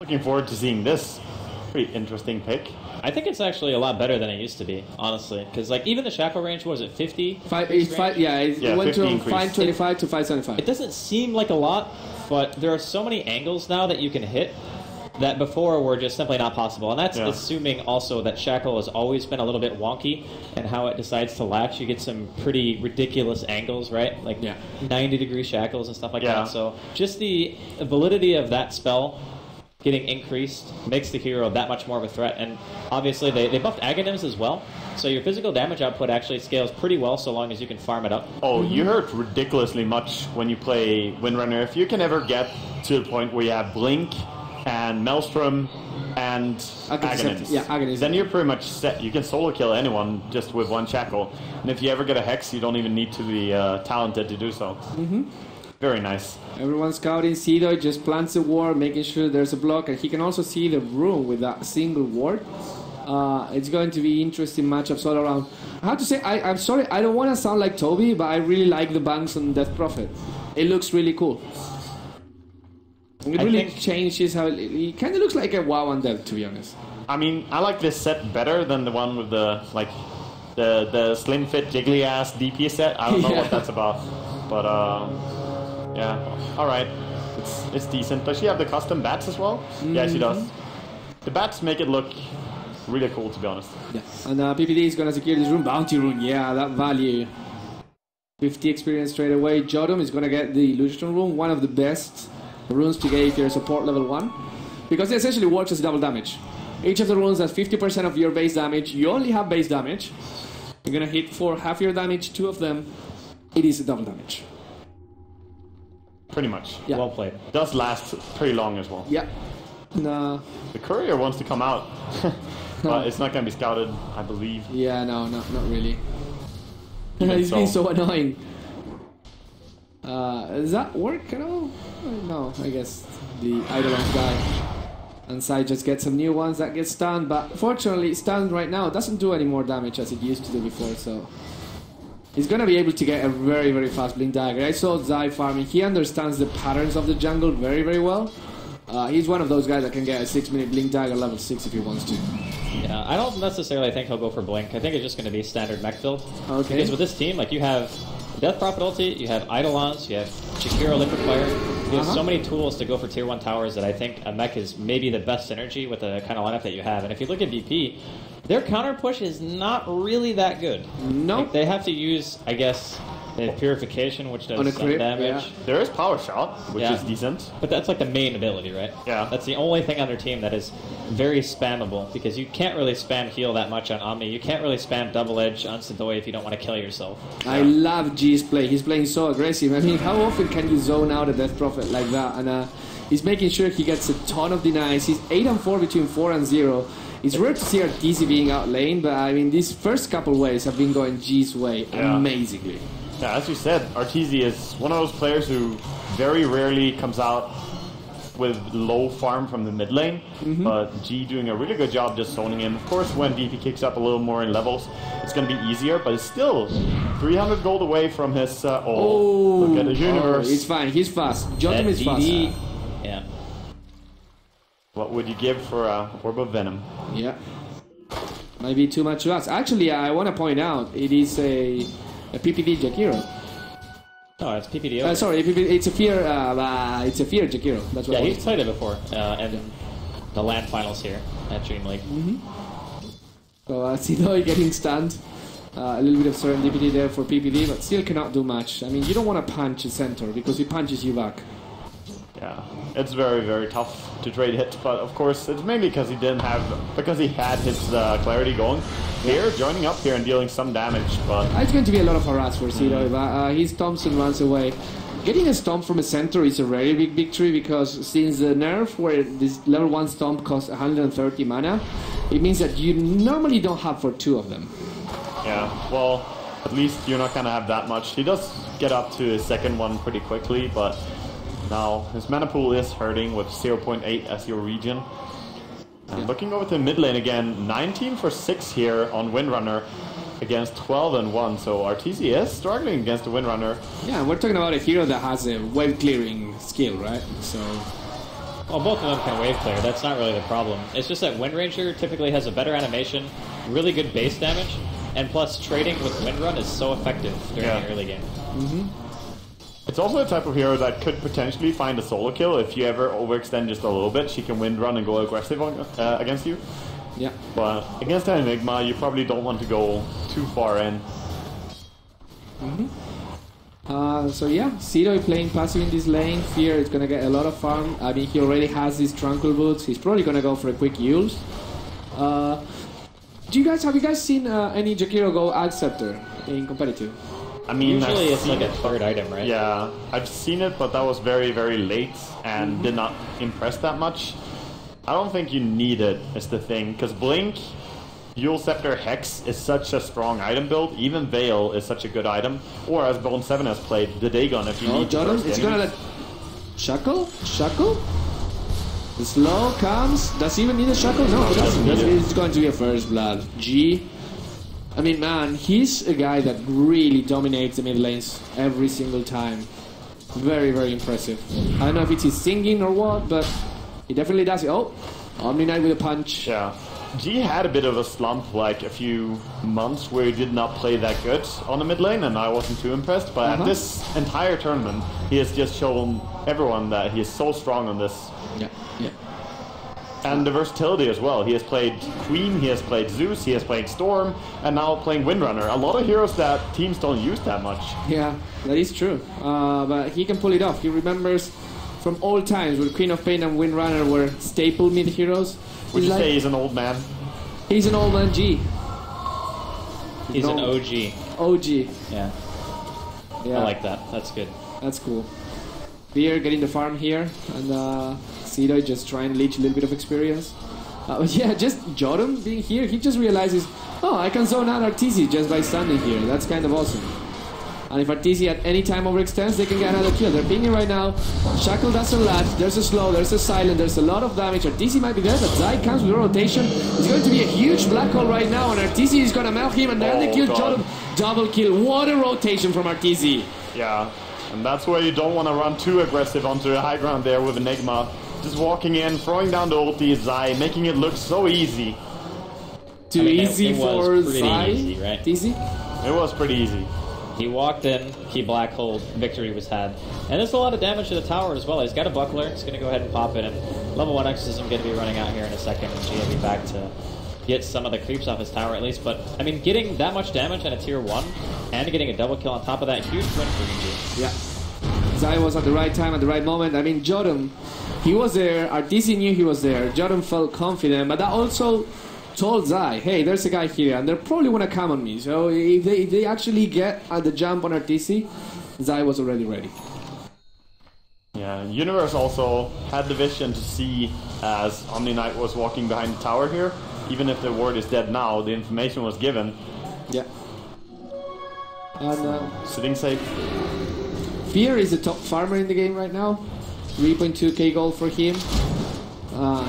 Looking forward to seeing this. Pretty interesting pick. I think it's actually a lot better than it used to be, honestly. Because like even the shackle range, was it 50? It went from 525 to 575. It doesn't seem like a lot, but there are so many angles now that you can hit that before were just simply not possible. And that's assuming also that shackle has always been a little bit wonky and how it decides to latch. You get some pretty ridiculous angles, right? Like 90-degree shackles and stuff like that. So just the validity of that spell getting increased makes the hero that much more of a threat. And obviously they buffed Aghanim's as well, so your physical damage output actually scales pretty well so long as you can farm it up. Oh, you hurt ridiculously much when you play Windrunner. If you can ever get to the point where you have Blink and Maelstrom and Aghanim's, then you're pretty much set. You can solo kill anyone just with one shackle. And if you ever get a Hex, you don't even need to be talented to do so. Very nice. Everyone's scouting. Sedoy just plants a ward, making sure there's a block, and he can also see the room with that single ward. It's going to be interesting matchups all around. I have to say, I'm sorry, I don't want to sound like Toby, but I really like the banks on Death Prophet. It looks really cool. It really changes how it kind of looks like a WoW Undead, to be honest. I mean, I like this set better than the one with the the slim fit jiggly ass DP set. I don't know what that's about, but yeah, all right, it's decent. Does she have the custom bats as well? Yeah, she does. The bats make it look really cool, to be honest. Yeah, and PPD is gonna secure this room, bounty rune. Yeah, that value. 50 experience straight away. JotM is gonna get the illusion rune, one of the best runes to get if you're support level 1, because it essentially works as double damage. Each of the runes has 50% of your base damage. You only have base damage. You're gonna hit for half your damage, 2 of them. It is a double damage. Pretty much. Yeah. Well played. Does last pretty long as well. Yeah. No. The courier wants to come out, but it's not gonna be scouted, I believe. Yeah, no, not really. He's been so annoying. Does that work at all? No, I guess the Eidolons die. And Sai just gets some new ones that get stunned, but fortunately, stunned right now doesn't do any more damage as it used to do before, so he's gonna be able to get a very, very fast Blink Dagger. I saw Zai farming. He understands the patterns of the jungle very, very well. He's one of those guys that can get a 6-minute Blink Dagger level 6 if he wants to. Yeah, I don't necessarily think he'll go for Blink. I think it's just going to be standard mech build. Okay. Because with this team, like, you have Death Prophet ulti, you have Eidolons, you have Jakiro Liquid Fire. You have so many tools to go for tier 1 towers that I think a mech is maybe the best synergy with the kind of lineup that you have. And if you look at VP, their counter push is not really that good. No. Like, they have to use, I guess, the Purification, which does some damage. Yeah. There is Power Shot, which is decent. But that's like the main ability, right? Yeah. That's the only thing on their team that is very spammable, because you can't really spam heal that much on Omni. You can't really spam Double Edge on Sedoy if you don't want to kill yourself. I love G's play. He's playing so aggressive. I mean, how often can you zone out a Death Prophet like that? And he's making sure he gets a ton of denies. He's 8-4 between 4 and 0. It's rare to see Arteezy being out lane, but I mean, these first couple waves have been going G's way amazingly. Yeah, as you said, Arteezy is one of those players who very rarely comes out with low farm from the mid lane, but G doing a really good job just zoning in. Of course, when DP kicks up a little more in levels, it's going to be easier, but it's still 300 gold away from his... look at the universe. It's fine, he's fast. JotM is fast. Yeah. What would you give for Orb of Venom? Yeah. Might be too much to ask. Actually, I want to point out, it is a PPD Jakiro. Oh, it's PPD. Sorry, it's a fear. It's a fear Jakiro. That's what. Yeah, he's played it before, and the LAN finals here at DreamLeague. So Sedoy getting stunned. A little bit of serendipity there for PPD, but still cannot do much. I mean, you don't want to punch a Centaur because he punches you back. Yeah, it's very, very tough to trade hit, but of course it's mainly because he had his clarity going here, joining up here and dealing some damage. But it's going to be a lot of harass for Sedoy, but his Thompson runs away. Getting a stomp from a Centaur is a very big victory, because since the nerf where this level 1 stomp costs 130 mana, it means that you normally don't have for 2 of them. Yeah, well, at least you're not going to have that much. He does get up to his second one pretty quickly, but now his mana pool is hurting with 0.8 as your region. And looking over to mid lane again, 19 for 6 here on Windrunner against 12 and 1. So Arteezy is struggling against the Windrunner. Yeah, we're talking about a hero that has a wave clearing skill, right? So. Well, Well, both of them can wave clear. That's not really the problem. It's just that Windranger typically has a better animation, really good base damage, and plus trading with Windrun is so effective during the early game. It's also a type of hero that could potentially find a solo kill if you ever overextend just a little bit. She can Windrun and go aggressive on, against you. Yeah. But against an Enigma, you probably don't want to go too far in. So yeah, Sedoy playing passive in this lane. Fear is gonna get a lot of farm. I mean, he already has these Tranquil Boots. He's probably gonna go for a quick use. Have you guys seen any Jakiro go Ad Scepter in competitive? I mean, usually it's like a third item, right? Yeah, I've seen it, but that was very, very late and did not impress that much. I don't think you need it, is the thing, because Blink, Yule Scepter, Hex is such a strong item build. Even Veil is such a good item. Or as Bone 7 has played, the Dagon if you need to. JotM, it's gonna let... Shackle? Shackle? The slow comes. Does he even need a Shackle? No, it doesn't. It's going to be a first blood. G. I mean, man, he's a guy that really dominates the mid lanes every single time. Very, very impressive. I don't know if it's his singing or what, but he definitely does it. Oh, Omniknight with a punch. Yeah. G had a bit of a slump like a few months where he did not play that good on the mid lane, and I wasn't too impressed. But at this entire tournament, he has just shown everyone that he is so strong on this. Yeah, yeah. And the versatility as well. He has played Queen, he has played Zeus, he has played Storm, and now playing Windrunner. A lot of heroes that teams don't use that much. Yeah, that is true. But he can pull it off. He remembers from old times where Queen of Pain and Windrunner were staple mid heroes. Would you say he's an old man? He's an old man G. He's an OG. OG. Yeah. I like that. That's good. That's cool. Fear getting the farm here, and Sedoy just trying to leech a little bit of experience. Yeah, just JotM being here, he just realizes, oh, I can zone out Arteezy just by standing here. That's kind of awesome. And if Arteezy at any time overextends, they can get another kill. They're pinging right now. Shackle doesn't latch. There's a slow, there's a silent, there's a lot of damage. Arteezy might be there, but Zai comes with a rotation. It's going to be a huge black hole right now, and Arteezy is going to melt him, and then they kill JotM. Double kill. What a rotation from Arteezy. Yeah, and that's where you don't want to run too aggressive onto the high ground there with Enigma. Just walking in, throwing down the ulti, Zai, making it look so easy. Too easy for Zai? Easy, right? Easy? It was pretty easy. He walked in, he black holed, victory was had. And there's a lot of damage to the tower as well. He's got a buckler, he's going to go ahead and pop it. And level 1 Exorcism going to be running out here in a second, and G will be back to get some of the creeps off his tower at least. But, I mean, getting that much damage at a tier 1 and getting a double kill on top of that, huge win for ENG. Yeah. Zai was at the right time, at the right moment. I mean, JotM, he was there, Arteezy knew he was there, JotM felt confident, but that also told Zai, hey, there's a guy here, and they probably want to come on me. So if they actually get at the jump on Arteezy, Zai was already ready. Yeah, Universe also had the vision to see as Omniknight was walking behind the tower here. Even if the ward is dead now, the information was given. Yeah. And sitting safe. Fear is the top farmer in the game right now. 3.2k gold for him.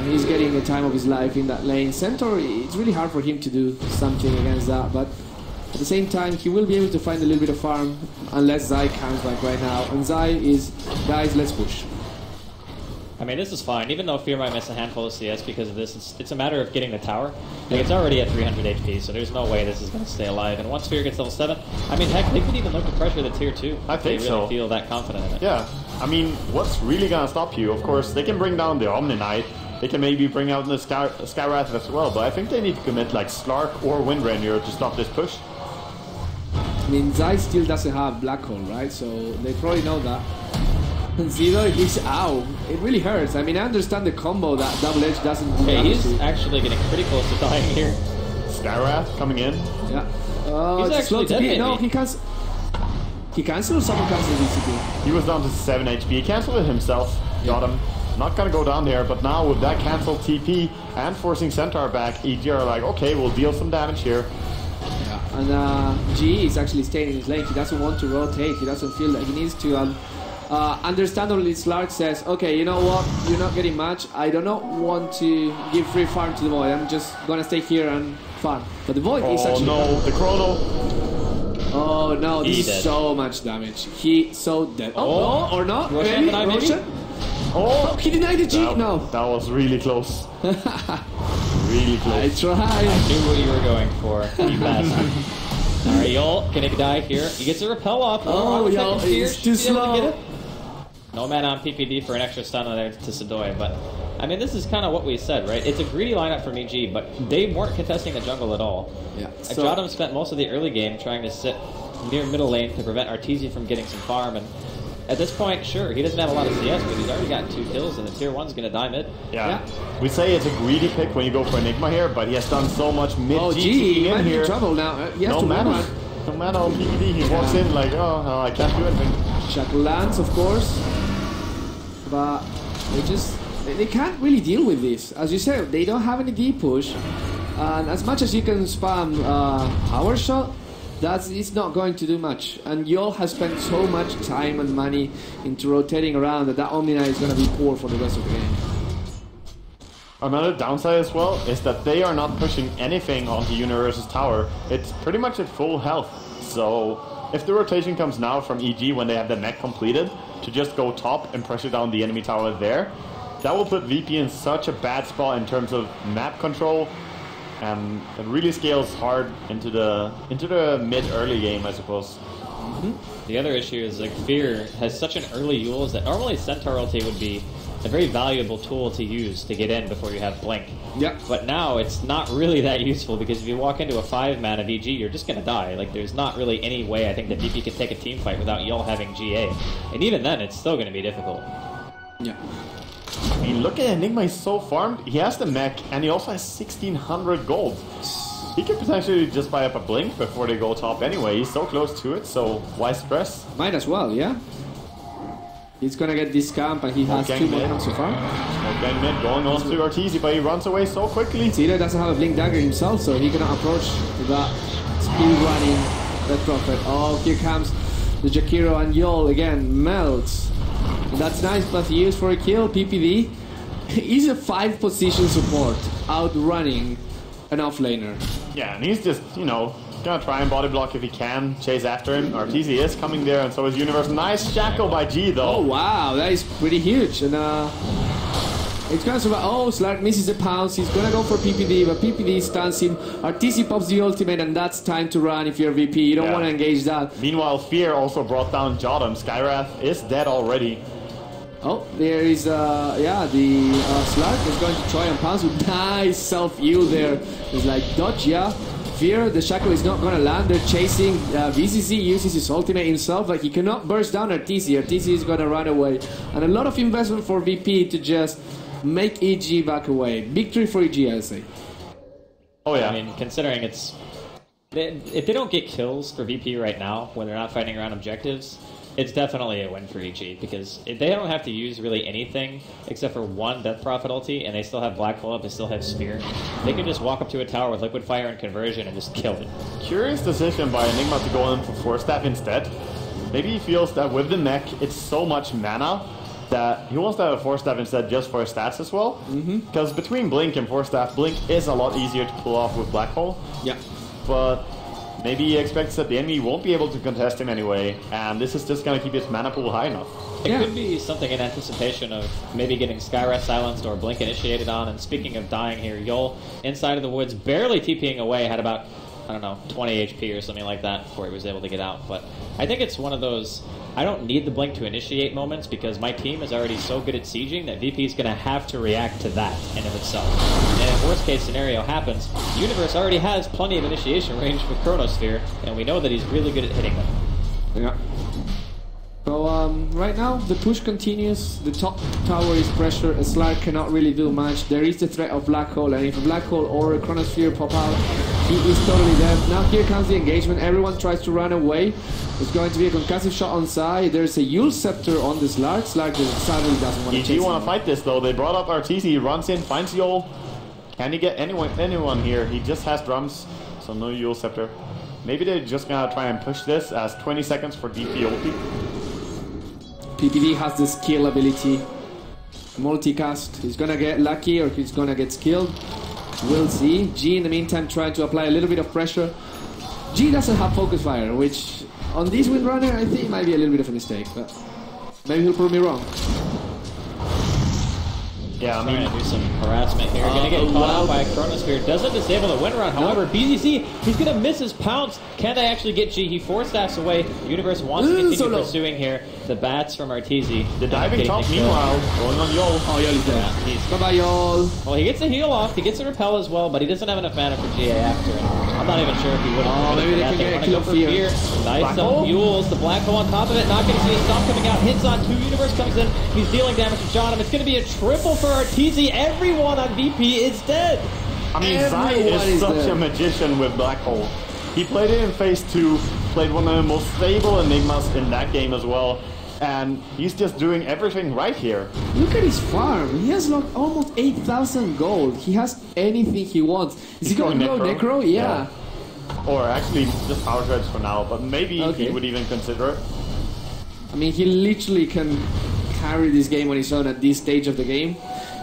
He's getting the time of his life in that lane. Centaur, it's really hard for him to do something against that, but at the same time, he will be able to find a little bit of farm unless Zai comes back right now. And Zai is, guys, let's push. I mean, this is fine, even though Fear might miss a handful of CS because of this. It's a matter of getting the tower. Like, it's already at 300 HP, so there's no way this is going to stay alive. And once Fear gets level 7, I mean, heck, they could even look to pressure the tier 2. I think they really feel that confident in it. Yeah, I mean, what's really going to stop you? Of course, they can bring down the Omniknight. They can maybe bring out the Skywrath as well, but I think they need to commit like Slark or Windranger to stop this push. I mean, Zai still doesn't have Black Hole, right? So they probably know that. And Sedoy, he's ow. It really hurts. I mean, I understand the combo that Double Edge doesn't do. Hey, he's actually getting pretty close to dying here. Skywrath coming in. Yeah. He's actually dead, maybe. No, he can't. He cancelled or someone cancelled VCP? He was down to 7 HP. He cancelled it himself. Got him. Not gonna go down there, but now with that cancelled TP and forcing Centaur back, EG are like, okay, we'll deal some damage here. Yeah. And G is actually staying in his lane. He doesn't want to rotate. He doesn't feel that he needs to. Understandably, Slark says, okay, you know what? You're not getting much. I do not want to give free farm to the Void. I'm just gonna stay here and farm. But the Void is actually... Oh no, the Chrono. Oh no, this is so much damage. He's so dead. Oh, no, or not? Maybe? Roshan? Oh, he denied the G. No. That was really close. Really close. I tried. I knew what you were going for. You bastard. Alright, Yol, gonna die here. He gets a repel off. Oh, Yol, it's too slow. No mana on PPD for an extra stun there to Sedoy, but I mean, this is kind of what we said, right? It's a greedy lineup from EG, but they weren't contesting the jungle at all. Yeah. So JotM spent most of the early game trying to sit near middle lane to prevent Arteezy from getting some farm, and at this point, sure, he doesn't have a lot of CS, but he's already gotten 2 kills, and the tier 1's gonna die mid. Yeah. We say it's a greedy pick when you go for Enigma here, but he has done so much mid G he might in be here. in trouble now. He has to mana. run. No mana on PPD. He walks in like, oh, no, I can't do anything. Shackle lands, of course, but they can't really deal with this. As you said, they don't have any D push, and as much as you can spam power shot, it's not going to do much. And Yol has spent so much time and money into rotating around that Omniknight is going to be poor for the rest of the game. Another downside as well is that they are not pushing anything onto Universe's tower. It's pretty much at full health. So if the rotation comes now from EG when they have the mech completed to just go top and pressure down the enemy tower there, that will put VP in such a bad spot in terms of map control. And it really scales hard into the mid-early game, I suppose. The other issue is like Fear has such an early Yules that normally Centaur ulti would be a very valuable tool to use to get in before you have Blink. Yep. But now it's not really that useful because if you walk into a 5-man of EG, you're just gonna die. Like there's not really any way I think that VP can take a team fight without Yol having GA. And even then, it's still gonna be difficult. Yeah. I mean, look at Enigma, he's so farmed. He has the mech, and he also has 1,600 gold. He could potentially just buy up a Blink before they go top anyway. He's so close to it, so why stress? Might as well, yeah. He's gonna get this camp, and he has 2 more camps so far. Smoke gang mid, going on to Arteezy, but he runs away so quickly. Sedoy doesn't have a Blink Dagger himself, so he cannot approach that speed running Red Prophet. Oh, here comes the Jakiro, and Yol again melts. That's nice, but he used for a kill. PPD. He's a 5-position support, outrunning an offlaner. Yeah, and he's just, you know, gonna try and body block if he can, chase after him. Arteezy is coming there, and so is Universe. Nice shackle by G, though. Oh, wow, that is pretty huge. And it's gonna survive. Oh, Slark misses the pounce. He's gonna go for PPD, but PPD stuns him. Arteezy pops the ultimate, and that's time to run if you're VP. You don't want to engage that. Meanwhile, Fear also brought down JotM. Skywrath is dead already. Oh, there is, the Slark is going to try and pounce with nice self-heal there. He's like, dodge, yeah. Fear, the shackle is not going to land. They're chasing. VCC uses his ultimate himself, but he cannot burst down Arteezy. Arteezy is going to run away. And a lot of investment for VP to just make EG back away. Victory for EG, I say. Oh, yeah. I mean, considering if they don't get kills for VP right now, when they're not fighting around objectives, it's definitely a win for EG, because if they don't have to use really anything except for 1 Death Prophet ulti, and they still have Black Hole up, they still have Spear, they can just walk up to a tower with Liquid Fire and Conversion and just kill it. Curious decision by Enigma to go in for Force Staff instead. Maybe he feels that with the mech, it's so much mana that he wants to have a Force Staff instead just for his stats as well. Because between Blink and Force Staff, Blink is a lot easier to pull off with Black Hole. Yeah. But maybe he expects that the enemy won't be able to contest him anyway, and this is just going to keep his mana pool high enough. It could be something in anticipation of maybe getting Skywrath silenced or Blink initiated on. And speaking of dying here, Yol, inside of the woods, barely TPing away, had about, I don't know, 20 HP or something like that before he was able to get out. But I think it's one of those, I don't need the Blink to initiate moments because my team is already so good at sieging that VP is going to have to react to that in of itself. And if worst case scenario happens, Universe already has plenty of initiation range with Chronosphere, and we know that he's really good at hitting them. Yeah. So right now the push continues. The top tower is pressure. Slark cannot really do much. There is the threat of Black Hole, and if a Black Hole or a Chronosphere pop out, he is totally dead. Now here comes the engagement. Everyone tries to run away. There's going to be a concussive shot on side. There's a Yule Scepter on the Slark. Slark sadly doesn't want to chase him. EG want to fight this though. They brought up Arteezy. He runs in, finds Yule. Can he get anyone here? He just has drums, so no Yule Scepter. Maybe they're just gonna try and push this as 20 seconds for DP ulti. PPD has the skill ability. Multicast. He's gonna get lucky or he's gonna get skilled. We'll see. G in the meantime trying to apply a little bit of pressure. G doesn't have focus fire, which on this Windrunner I think might be a little bit of a mistake, but maybe he'll prove me wrong. Yeah, trying to do some harassment here. Gonna get caught out by a Chronosphere. Doesn't disable the Windrun. However, BZC, he's gonna miss his pounce. Can they actually get G? He 4 stacks away. Universe wants to continue pursuing here. The bats from Arteezy. The diving top, meanwhile, going on Yol. Oh, Yol is dead. Yeah, bye-bye, Yol. Well, he gets the heal off. He gets a repel as well, but he doesn't have enough mana for GA after it. I'm not even sure if he would have. Oh, maybe they can get a kill for Fear. Nice fuels. The black hole on top of it. Not going to see a stomp coming out. Hits on 2. Universe comes in. He's dealing damage to JotM. It's going to be a triple for Arteezy. Everyone on VP is dead. I mean, Zai is such a magician with black hole. He played it in phase 2, played one of the most stable Enigmas in that game as well. And he's just doing everything right here. Look at his farm. He has like almost 8,000 gold. He has anything he wants. Is he going to go Necro? Yeah. Or actually just Power Dredge for now, but maybe he would even consider it. I mean, he literally can carry this game on his own at this stage of the game.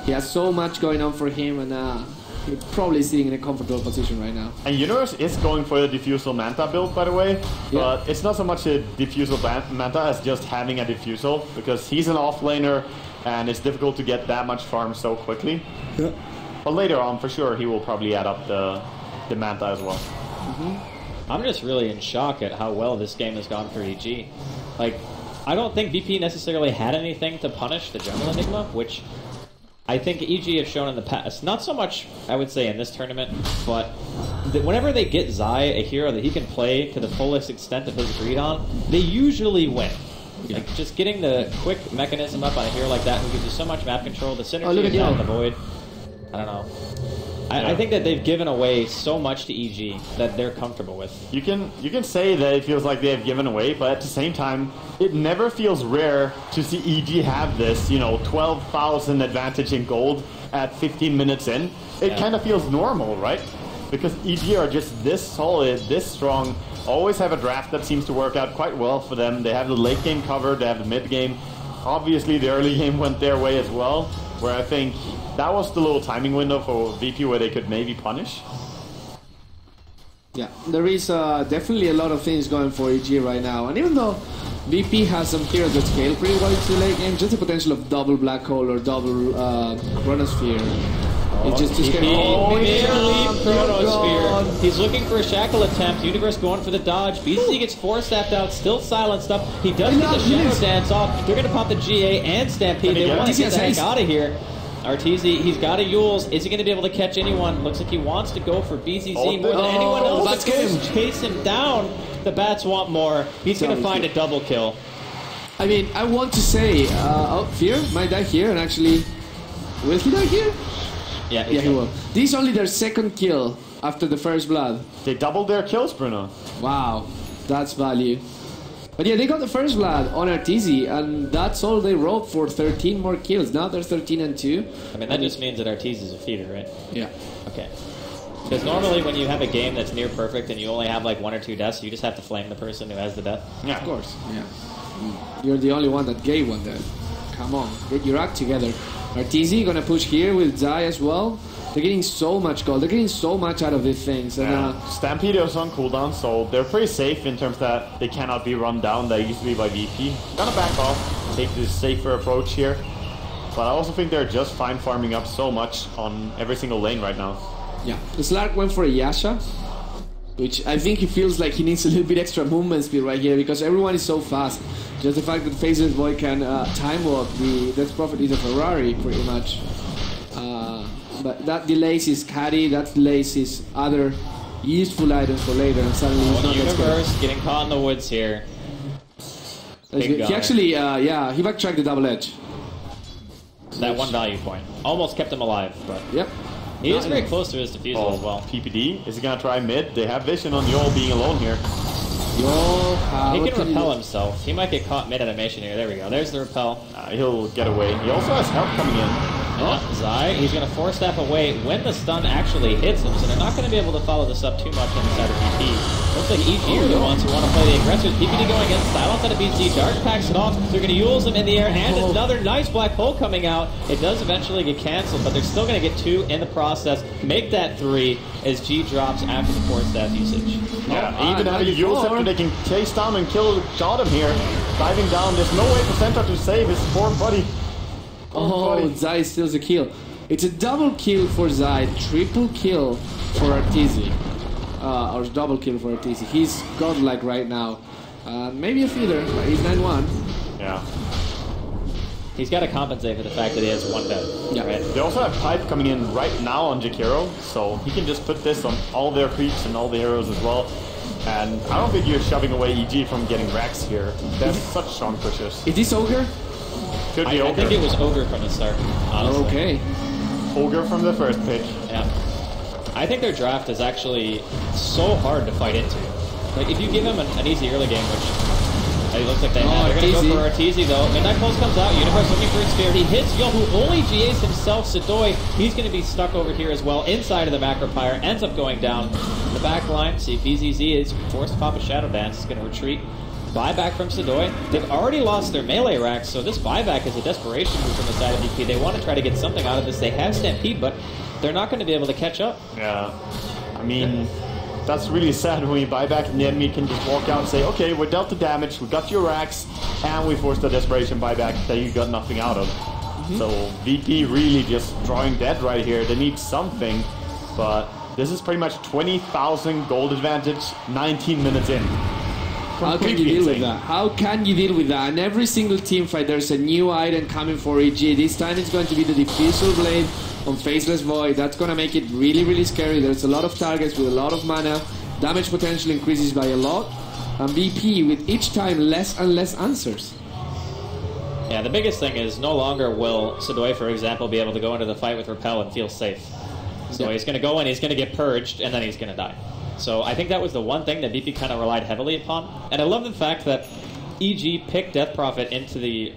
He has so much going on for him, and he's probably sitting in a comfortable position right now. And Universe is going for the Diffusal Manta build, by the way. But it's not so much a Diffusal Manta as just having a Diffusal, because he's an offlaner, and it's difficult to get that much farm so quickly. Yeah. But later on, for sure, he will probably add up the Manta as well. I'm just really in shock at how well this game has gone for EG. Like, I don't think VP necessarily had anything to punish the general Enigma, which I think EG have shown in the past. Not so much, I would say, in this tournament, but whenever they get Zai, a hero that he can play to the fullest extent of his greed on, they usually win. Yeah. Like, just getting the quick mechanism up on a hero like that who gives you so much map control, the synergy is out in the void. I don't know. I think that they've given away so much to EG that they're comfortable with. You can say that it feels like they have given away, but at the same time, it never feels rare to see EG have this, 12,000 advantage in gold at 15 minutes in. It kind of feels normal, right? Because EG are just this solid, this strong, always have a draft that seems to work out quite well for them. They have the late game covered, they have the mid game. Obviously, the early game went their way as well, where I think that was the little timing window for VP where they could maybe punish. Yeah, there is definitely a lot of things going for EG right now. And even though VP has some heroes that scale pretty well into the late game, just the potential of double black hole or double chronosphere. It's just Chronosphere. He's looking for a shackle attempt. Universe going for the dodge. BC gets 4-staffed out, still silenced up. He does get the shadow dance off. They're going to pop the GA and Stampede. They want to get the heck out of here. Arteezy, he's got a Yules. Is he going to be able to catch anyone? Looks like he wants to go for BZZ more than anyone else. Chase him down. The bats want more. He's going to find a double kill. I mean, I want to say, Fear might die here, and actually, will he die here? Yeah, he will. This is only their second kill after the first blood. They doubled their kills, Bruno. Wow, that's value. But yeah, they got the first blood on Arteezy, and that's all they wrote for 13 more kills. Now they're 13-2. I mean, that just means that Arteezy is a feeder, right? Yeah. Okay. Because normally when you have a game that's near perfect and you only have like 1 or 2 deaths, you just have to flame the person who has the death. Yeah, of course. Yeah. You're the only one that gave one death. Come on, get your act together. Arteezy gonna push here with Zai as well. They're getting so much gold. They're getting so much out of these things. And, Stampede is on cooldown, so they're pretty safe in terms that they cannot be run down that easily by VP. Gonna back off, take this safer approach here. But I also think they're just fine farming up so much on every single lane right now. Yeah, the Slark went for a Yasha, which I think he feels like he needs a little bit extra movement speed right here because everyone is so fast. Just the fact that Faceless Boy can time walk, Death Prophet is a Ferrari pretty much. But that delays his caddy, that delays his other useful items for later, and suddenly he's not Universe getting caught in the woods here. He actually, he backtracked the double edge. That one value point. Almost kept him alive, but... Yep. He is very close to his defusal as well. PPD, is he going to try mid? They have vision on Yol being alone here. He can repel himself. He might get caught mid animation here. There we go. There's the repel. He'll get away. He also has help coming in. Zai, he's going to 4-step away when the stun actually hits him, so they're not going to be able to follow this up too much on the side of VP. Looks like EG are the ones who want to play the aggressors. PPD going in, silence out of BC, Dark packs it off. They're going to Yules him in the air, and another nice black hole coming out. It does eventually get canceled, but they're still going to get 2 in the process. Make that 3 as G drops after the 4-staff usage. Yeah, even having Yules after they can chase down and kill JotM here. Diving down, there's no way for Centaur to save his poor buddy. Oh, Zai steals a kill. It's a double kill for Zai, triple kill for Arteezy. Or double kill for Arteezy. He's godlike right now. Maybe a feeder, but he's 9-1. Yeah. He's got to compensate for the fact that he has one death. Yeah. Right? They also have Pipe coming in right now on Jakiro, so he can just put this on all their creeps and all the heroes as well. And I don't think you're shoving away EG from getting Rex here. There's such strong pushes. Is this Ogre? Could be Ogre. I think it was Ogre from the start, honestly. Okay. Ogre from the first pick. Yeah. I think their draft is actually so hard to fight into. Like, if you give him an easy early game, which it looks like they have, they're going to go for Arteezy, though. Midnight Pulse comes out, Universe looking for a spear. He hits Yo, who only GAs himself, Sedoy. He's going to be stuck over here as well, inside of the Macro Pyre, ends up going down the back line. See, BZZ is forced to pop a Shadow Dance, is going to retreat. Buyback from Sedoy. They've already lost their melee racks, so this buyback is a desperation move from the side of VP. They want to try to get something out of this. They have Stampede, but they're not going to be able to catch up. Yeah. I mean, that's really sad when you buy back and the enemy can just walk out and say, okay, we're dealt the damage, we got your racks, and we forced a desperation buyback that you got nothing out of. So VP really just drawing dead right here. They need something, but this is pretty much 20,000 gold advantage, 19 minutes in. How can you deal with that? How can you deal with that? And every single team fight, there's a new item coming for EG. This time it's going to be the Diffusal Blade on Faceless Void. That's going to make it really, really scary. There's a lot of targets with a lot of mana. Damage potential increases by a lot. And VP, with each time, less and less answers. Yeah, the biggest thing is no longer will Sedoy, for example, be able to go into the fight with Repel and feel safe. So he's going to go in, he's going to get purged, and then he's going to die. So I think that was the one thing that VP kind of relied heavily upon. And I love the fact that EG picked Death Prophet into the...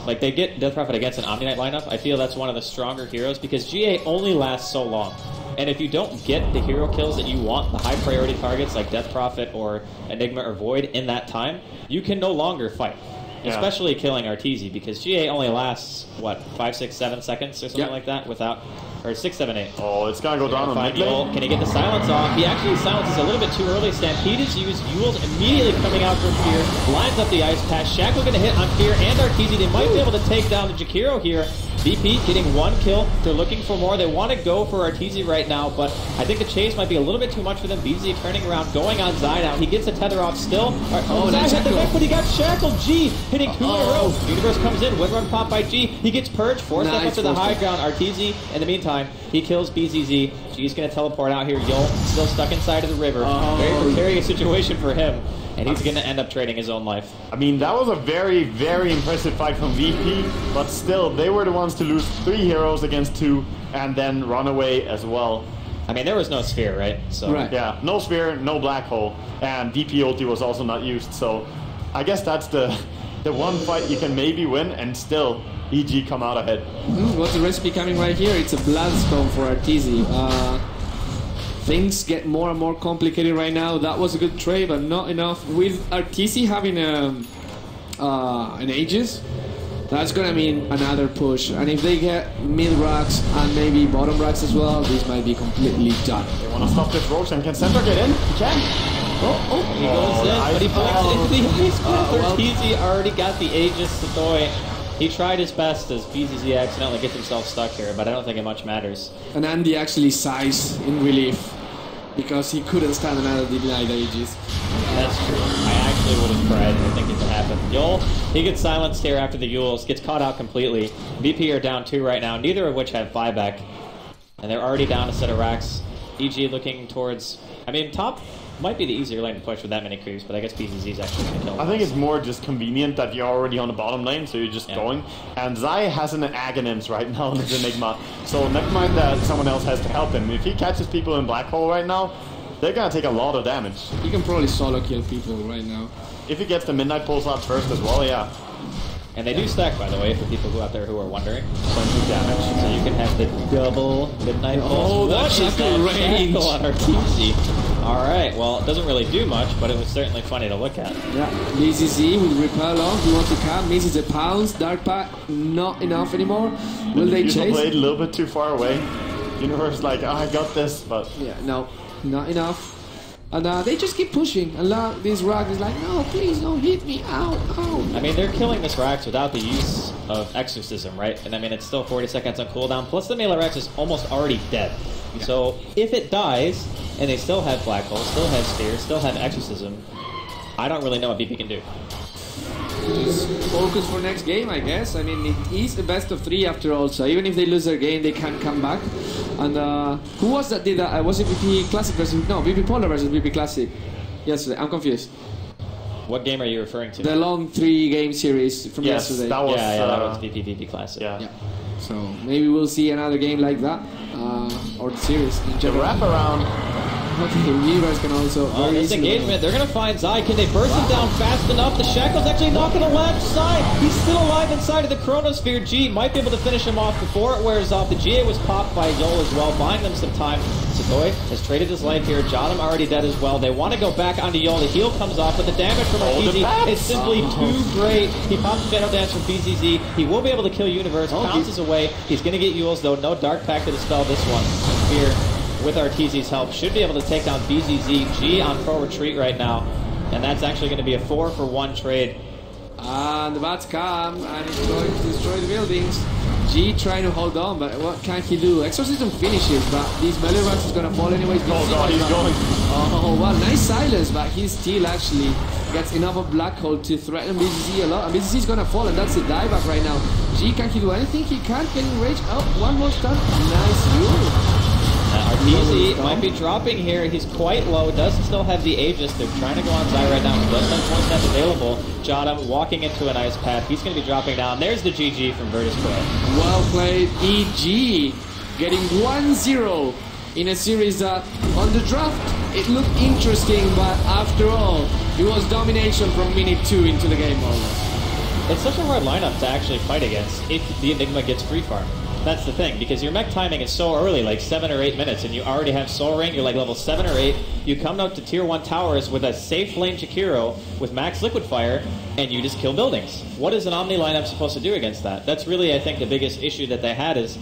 Like, they get Death Prophet against an Omniknight lineup. I feel that's one of the stronger heroes because GA only lasts so long. And if you don't get the hero kills that you want, the high priority targets like Death Prophet or Enigma or Void in that time, you can no longer fight. Yeah. Especially killing Arteezy because GA only lasts, what, 5, 6, 7 seconds or something like that without... Or 6, 7, 8. Oh, it's gonna go down on mid lane. Can he get the silence off? He actually silences a little bit too early. Stampede is used. Yule's immediately coming out from Fear. Lines up the Ice Patch. Shackle gonna hit on Fear and Arteezy. They might be able to take down the Jakiro here. VP getting one kill. They're looking for more. They want to go for Arteezy right now, but I think the chase might be a little bit too much for them. BZ turning around, going on Zai now. He gets a tether off still. Zai hit the neck, but he got shackled. G hitting 2 in a row. Universe comes in. Windrun pop by G. He gets purged. Forced up to the high ground. Arteezy, in the meantime, he kills BZZ. G's going to teleport out here. Yul still stuck inside of the river. Very precarious situation for him. And he's going to end up trading his own life. I mean, that was a very, very impressive fight from VP, but still, they were the ones to lose 3 heroes against 2 and then run away as well. I mean, there was no sphere, right? So yeah, no sphere, no black hole, and VP ulti was also not used, so I guess that's the one fight you can maybe win, and still, EG come out ahead. What's the recipe coming right here? It's a Bloodstone for Arteezy. Things get more and more complicated right now. That was a good trade, but not enough. With Arteezy having an Aegis, that's going to mean another push. And if they get mid racks and maybe bottom racks as well, this might be completely done. They want to stop this Roshan. Can Centaur get in? He can. He goes in, but he blinks into the Ice Path. Arteezy already got the Aegis Sedoy. He tried his best as BZZ accidentally gets himself stuck here, but I don't think it much matters. And Andy actually sighs in relief because he couldn't stand another denied Aegis. That's true. I actually would have cried if I think it happened. Yul, he gets silenced here after the Yules, gets caught out completely. VP are down 2 right now, neither of which have buyback. And they're already down a set of racks. EG looking towards... I mean, top might be the easier lane to push with that many creeps, but I guess BZZ is actually going to kill. I think it's more just convenient that you're already on the bottom lane, so you're just going. And Zai has an Aghanim's right now in his Enigma, so never mind that someone else has to help him. If he catches people in Black Hole right now, they're going to take a lot of damage. He can probably solo kill people right now. If he gets the Midnight Pulse out first as well, yeah. And they do stack, by the way, for people who out there who are wondering. Plenty of damage. So you can have the double Midnight Pulse. Oh, that's just the range on Arteezy. Alright, well, it doesn't really do much, but it was certainly funny to look at. Yeah, BZZ with Repel on. He wants to come, misses a pounce. Dark Pack, not enough anymore. Will they chase? Played a little bit too far away. Universe like, oh, I got this, but... Yeah, no, not enough. And they just keep pushing. And this Rax is like, no, please don't hit me. Ow, ow. I mean, they're killing this Rax without the use of Exorcism, right? And I mean, it's still 40 seconds on cooldown. Plus, the melee Rax is almost already dead. Yeah. So if it dies, and they still have Black Hole, still have Spear, still have Exorcism, I don't really know what BP can do. Just focus for next game, I guess. I mean, it is the best of 3 after all, so even if they lose their game, they can come back. And who was that did that? Was it BP Classic versus... No, BP Polar versus BP Classic yesterday. I'm confused. What game are you referring to? The long 3-game series from yesterday. That was, that was BP Classic. Yeah. So maybe we'll see another game like that, or the series in general. The wraparound. Okay, Universe can also... this engagement, they're going to find Zai. Can they burst him down fast enough? The Shackle's actually not on the left side. He's still alive inside of the Chronosphere. G might be able to finish him off before it wears off. The GA was popped by Yol as well, buying them some time. Sedoy has traded his life here. JotM already dead as well. They want to go back onto Yol. The heal comes off, but the damage from Arteezy is simply too great. He pops Shadow Dance from BZZ. He will be able to kill Universe. Bounces away. He's going to get Yules, though. No Dark Pact to dispel this one. Fear, with Arteezy's help, should be able to take down BZZ. G on pro retreat right now, and that's actually going to be a 4-for-1 trade. And the bats come, and it's going to destroy the buildings. G trying to hold on, but what can he do? Exorcism finishes, but this melee rush is going to fall anyways. Oh god, he's going. Oh, well, nice silence, but he still actually gets enough of Black Hole to threaten BZZ a lot. And BZZ is going to fall, and that's the dieback right now. G, can he do anything? He can't get in range. Oh, one more stun. Nice move. Arteezy might be dropping here. He's quite low. Does still have the Aegis. They're trying to go on Zai right now. He does have one step available. JotM walking into an ice path. He's going to be dropping down. There's the GG from Virtus.Pro. Well played, EG. Getting 1-0 in a series that on the draft it looked interesting, but after all, it was domination from minute 2 into the game almost. It's such a hard lineup to actually fight against if the Enigma gets free farm. That's the thing, because your mech timing is so early, like 7 or 8 minutes, and you already have Soul Ring, you're like level 7 or 8, you come out to tier 1 towers with a safe lane Jakiro with max liquid fire, and you just kill buildings. What is an Omni lineup supposed to do against that? That's really, I think, the biggest issue that they had is